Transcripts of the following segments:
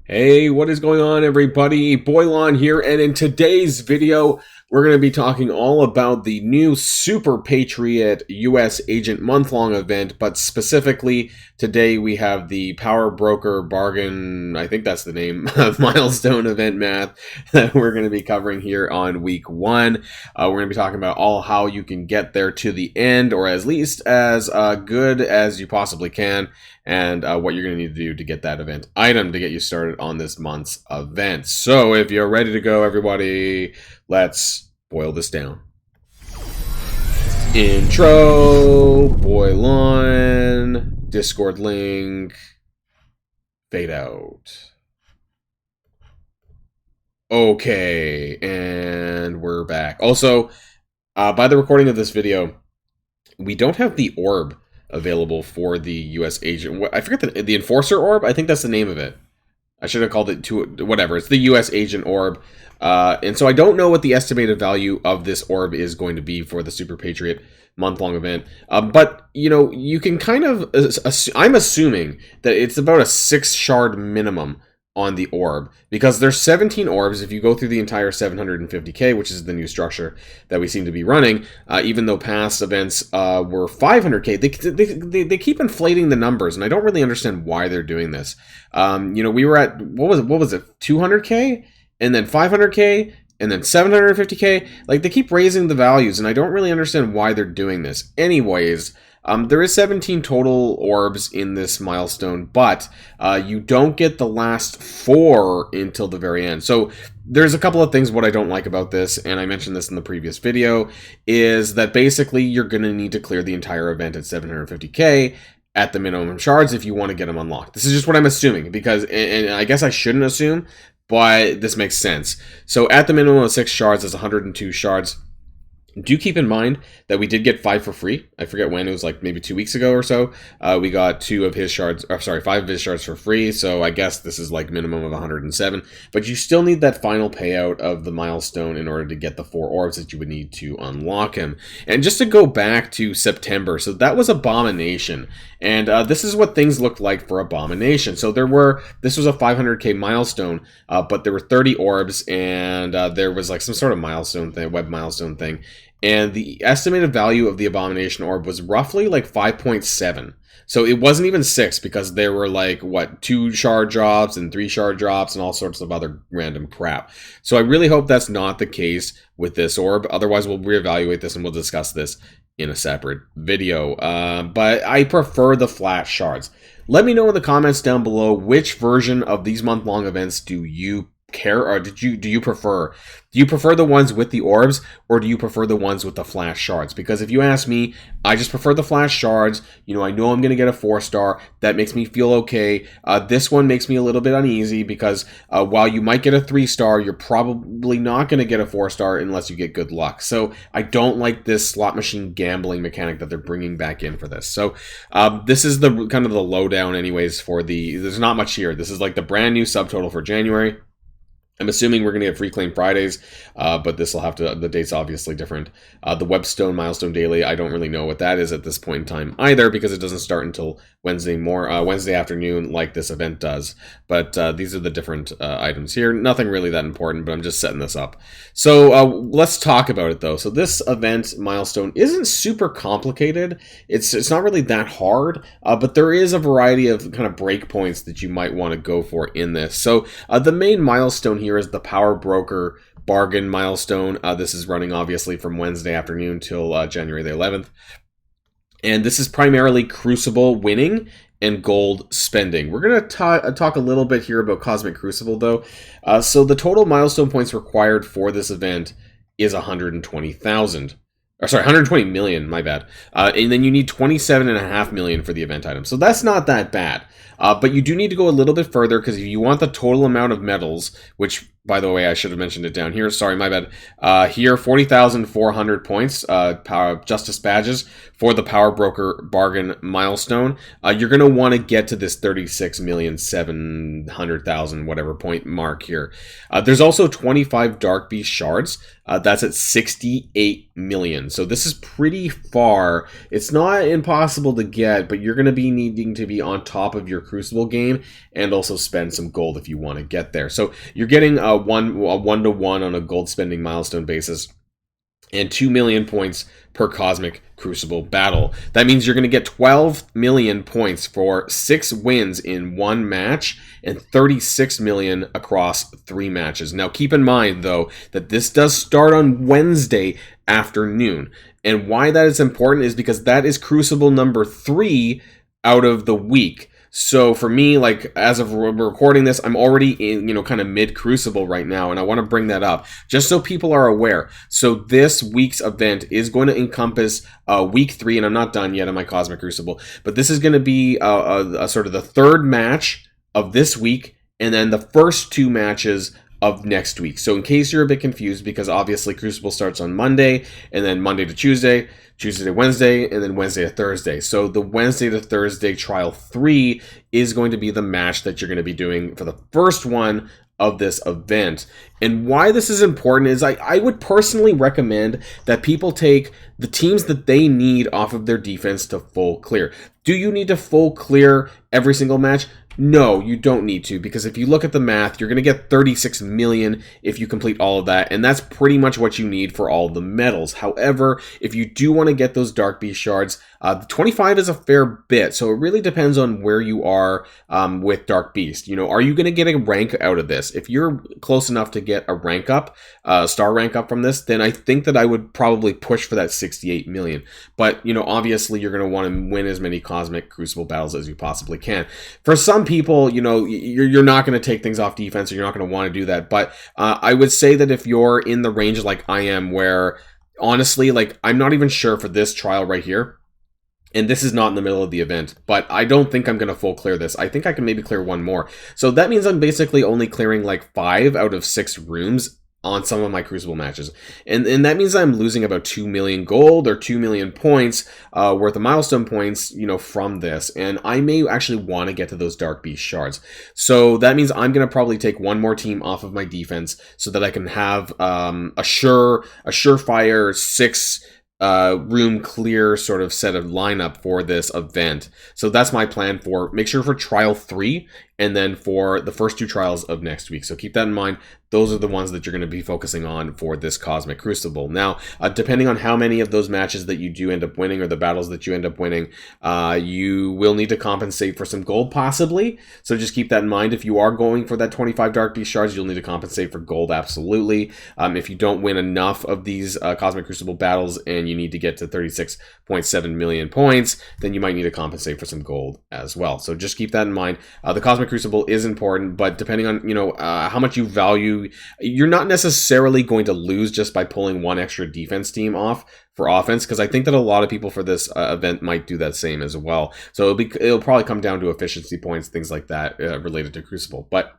Hey, what is going on, everybody? Boilon here, and in today's video, we're going to be talking all about the new Super Patriot US Agent month-long event, but specifically, today we have the Power Broker Bargain, I think that's the name, Milestone event math that we're going to be covering here on week one. We're going to be talking about all how you can get there to the end, or at least as good as you possibly can, and what you're going to need to do to get that event item to get you started on this month's event. So if you're ready to go, everybody, let's boil this down. Intro, Boilon, Discord link, fade out. Okay, and we're back. Also, by the recording of this video, we don't have the orb available for the U.S. agent. I forget the enforcer orb. I think that's the name of it. I should have called it whatever. It's the U.S. agent orb, and so I don't know what the estimated value of this orb is going to be for the Super Patriot month-long event. But you know, you can kind of. I'm assuming that it's about a 6 shard minimum on the orb, because there's 17 orbs if you go through the entire 750k, which is the new structure that we seem to be running, even though past events were 500k. They keep inflating the numbers, and I don't really understand why they're doing this. You know, we were at, what was it 200k, and then 500k, and then 750k. Like, they keep raising the values, and I don't really understand why they're doing this. Anyways, there is 17 total orbs in this milestone, but you don't get the last 4 until the very end. So there's a couple of things what I don't like about this, and I mentioned this in the previous video, is that basically you're going to need to clear the entire event at 750k at the minimum shards if you want to get them unlocked. This is just what I'm assuming, because, and I guess I shouldn't assume, but this makes sense. So at the minimum of 6 shards, that's 102 shards. Do keep in mind that we did get 5 for free. I forget when, it was like maybe 2 weeks ago or so. We got 5 of his shards for free. So I guess this is like minimum of 107. But you still need that final payout of the milestone in order to get the 4 orbs that you would need to unlock him. And just to go back to September, so that was Abomination. And this is what things looked like for Abomination. So this was a 500k milestone, but there were 30 orbs, and there was like some sort of milestone thing, web milestone thing. And the estimated value of the Abomination orb was roughly like 5.7. So it wasn't even 6, because there were like, what, 2 shard drops and 3 shard drops and all sorts of other random crap. So I really hope that's not the case with this orb. Otherwise, we'll reevaluate this and we'll discuss this in a separate video. But I prefer the flat shards. Let me know in the comments down below which version of these month-long events do you care, or do you prefer? Do you prefer the ones with the orbs, or do you prefer the ones with the flash shards? Because if you ask me, I just prefer the flash shards. You know, I know I'm going to get a 4-star. That makes me feel okay. This one makes me a little bit uneasy, because while you might get a 3-star, you're probably not going to get a 4-star unless you get good luck. So I don't like this slot machine gambling mechanic that they're bringing back in for this. So this is the kind of the lowdown anyways for there's not much here. This is like the brand new subtotal for January. I'm assuming we're going to get Free Claim Fridays, but this will have to, the date's obviously different. The Webstone Milestone Daily, I don't really know what that is at this point in time either, because it doesn't start until Wednesday afternoon like this event does. But these are the different items here. Nothing really that important, but I'm just setting this up. So let's talk about it though. So this event milestone isn't super complicated. It's not really that hard, but there is a variety of kind of breakpoints that you might want to go for in this. So the main milestone here is the Power Broker Bargain milestone. This is running obviously from Wednesday afternoon till January the 11th. And this is primarily Crucible winning and gold spending. We're going to talk a little bit here about Cosmic Crucible though. So the total milestone points required for this event is 120,000. Or sorry, 120 million, my bad. And then you need 27.5 million for the event item. So that's not that bad. But you do need to go a little bit further, because if you want the total amount of medals, which, by the way, I should have mentioned it down here. Sorry, my bad. Here, 40,400 points, Power Justice badges for the Power Broker Bargain milestone. You're going to want to get to this 36,700,000 whatever point mark here. There's also 25 Dark Beast shards. That's at 68 million. So this is pretty far. It's not impossible to get, but you're going to be needing to be on top of your Crucible game, and also spend some gold if you want to get there. So you're getting a 1-to-1 on a gold spending milestone basis, and 2 million points per Cosmic Crucible battle. That means you're going to get 12 million points for 6 wins in 1 match and 36 million across 3 matches. Now keep in mind though that this does start on Wednesday afternoon. And why that is important is because that is Crucible number 3 out of the week. So for me, like, as of recording this, I'm already in, kind of mid-Crucible right now, and I want to bring that up, just so people are aware. So this week's event is going to encompass week 3, and I'm not done yet on my Cosmic Crucible, but this is going to be a sort of the 3rd match of this week, and then the first 2 matches of next week. So in case you're a bit confused, because obviously Crucible starts on Monday, and then Monday to Tuesday, Tuesday to Wednesday, and then Wednesday to Thursday. So the Wednesday to Thursday Trial 3 is going to be the match that you're going to be doing for the first one of this event. And why this is important is I would personally recommend that people take the teams that they need off of their defense to full clear. Do you need to full clear every single match? No, you don't need to, because if you look at the math, you're going to get 36 million if you complete all of that, and that's pretty much what you need for all the medals. However, if you do want to get those Dark Beast shards, the 25 is a fair bit, so it really depends on where you are with Dark Beast. Are you going to get a rank out of this? If you're close enough to get a rank up, star rank up from this, then I think that I would probably push for that 68 million. But, obviously you're going to want to win as many Cosmic Crucible battles as you possibly can. For some people, you're not going to take things off defense, or you're not going to want to do that. But I would say that if you're in the range like I am, where honestly, like, I'm not even sure for this trial right here, and this is not in the middle of the event, but I don't think I'm going to full clear this. I think I can maybe clear 1 more. So that means I'm basically only clearing like 5 out of 6 rooms on some of my Crucible matches. And that means I'm losing about 2 million gold or 2 million points worth of milestone points, from this. And I may actually want to get to those Dark Beast shards. So that means I'm going to probably take 1 more team off of my defense so that I can have a surefire 6 room clear sort of set of lineup for this event. So that's my plan for, make sure for trial 3 and then for the first 2 trials of next week. So keep that in mind. Those are the ones that you're going to be focusing on for this Cosmic Crucible. Now, depending on how many of those matches that you do end up winning, or the battles that you end up winning, you will need to compensate for some gold possibly. So just keep that in mind. If you are going for that 25 Dark Beast shards, you'll need to compensate for gold, absolutely. If you don't win enough of these Cosmic Crucible battles and you need to get to 36.7 million points, then you might need to compensate for some gold as well. So just keep that in mind. The Cosmic Crucible is important, but depending on how much you value, you're not necessarily going to lose just by pulling 1 extra defense team off for offense, because I think that a lot of people for this event might do that same as well. So it'll probably come down to efficiency points, things like that related to Crucible. But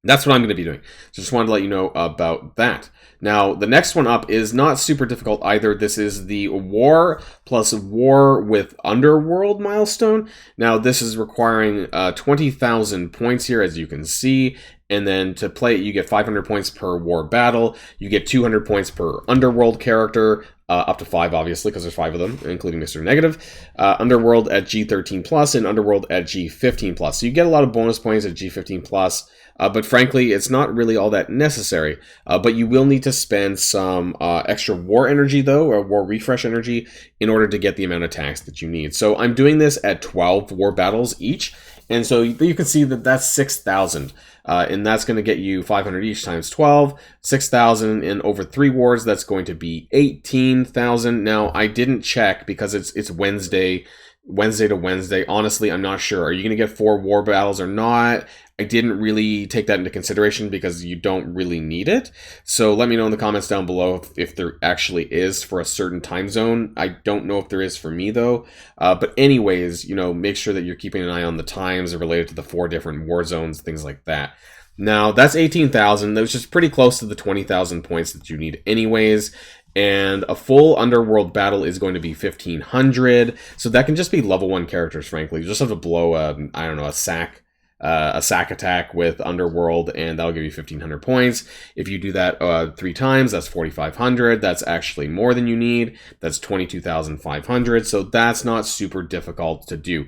that's what I'm going to be doing. So just wanted to let you know about that. Now, the next one up is not super difficult either. This is the War plus War with Underworld milestone. Now, this is requiring 20,000 points here, as you can see. And then to play it, you get 500 points per war battle. You get 200 points per Underworld character, up to 5, obviously, because there's 5 of them, including Mr. Negative. Underworld at G13+, and Underworld at G15+. So you get a lot of bonus points at G15+. But frankly, it's not really all that necessary. But you will need to spend some extra war energy, though, or war refresh energy, in order to get the amount of tax that you need. So I'm doing this at 12 war battles each. And so you can see that that's 6,000. And that's going to get you 500 each times 12, 6,000, and over 3 wars, that's going to be 18,000. Now, I didn't check because it's Wednesday to Wednesday. Honestly, I'm not sure. Are you going to get 4 war battles or not? I didn't really take that into consideration because you don't really need it. So let me know in the comments down below if there actually is for a certain time zone. I don't know if there is for me though. But anyways, make sure that you're keeping an eye on the times related to the 4 different war zones, things like that. Now that's 18,000. That was just pretty close to the 20,000 points that you need anyways. And a full Underworld battle is going to be 1,500. So that can just be level 1 characters, frankly. You just have to blow a sack a sack attack with Underworld, and that'll give you 1,500 points. If you do that 3 times, that's 4,500. That's actually more than you need. That's 22,500. So that's not super difficult to do.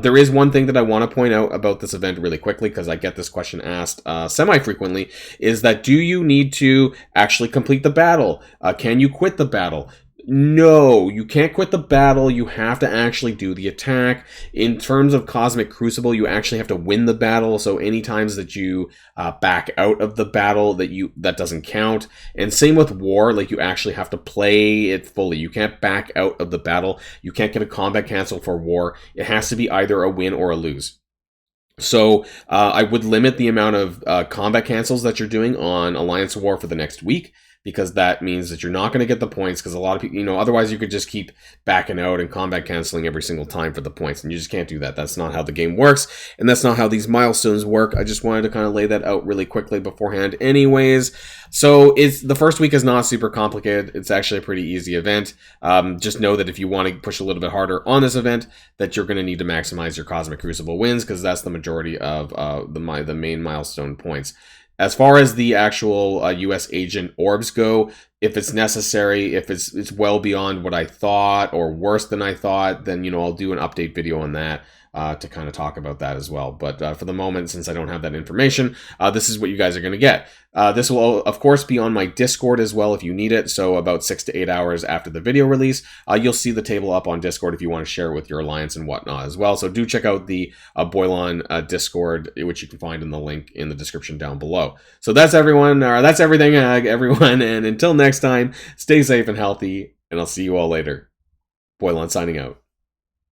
There is one thing that I want to point out about this event really quickly, because I get this question asked semi-frequently, is that do you need to actually complete the battle? Can you quit the battle? No, you can't quit the battle. You have to actually do the attack. In terms of Cosmic Crucible, you actually have to win the battle. So any times that you back out of the battle, that doesn't count. And same with War, like you actually have to play it fully. You can't back out of the battle. You can't get a combat cancel for War. It has to be either a win or a lose. So I would limit the amount of combat cancels that you're doing on Alliance War for the next week, because that means that you're not going to get the points, because a lot of people, otherwise you could just keep backing out and combat canceling every single time for the points, and you just can't do that. That's not how the game works, and that's not how these milestones work. I just wanted to kind of lay that out really quickly beforehand anyways. So the first week is not super complicated. It's actually a pretty easy event. Just know that if you want to push a little bit harder on this event, that you're going to need to maximize your Cosmic Crucible wins, because that's the majority of the main milestone points. As far as the actual U.S. agent orbs go, if it's necessary, if it's well beyond what I thought or worse than I thought, then I'll do an update video on that to kind of talk about that as well. But for the moment, since I don't have that information, this is what you guys are going to get. This will, of course, be on my Discord as well if you need it. So about 6 to 8 hours after the video release, you'll see the table up on Discord if you want to share it with your alliance and whatnot as well. So do check out the Boilon Discord, which you can find in the link in the description down below. So that's everyone. That's everything, everyone. And until next time, stay safe and healthy, and I'll see you all later. Boilon signing out.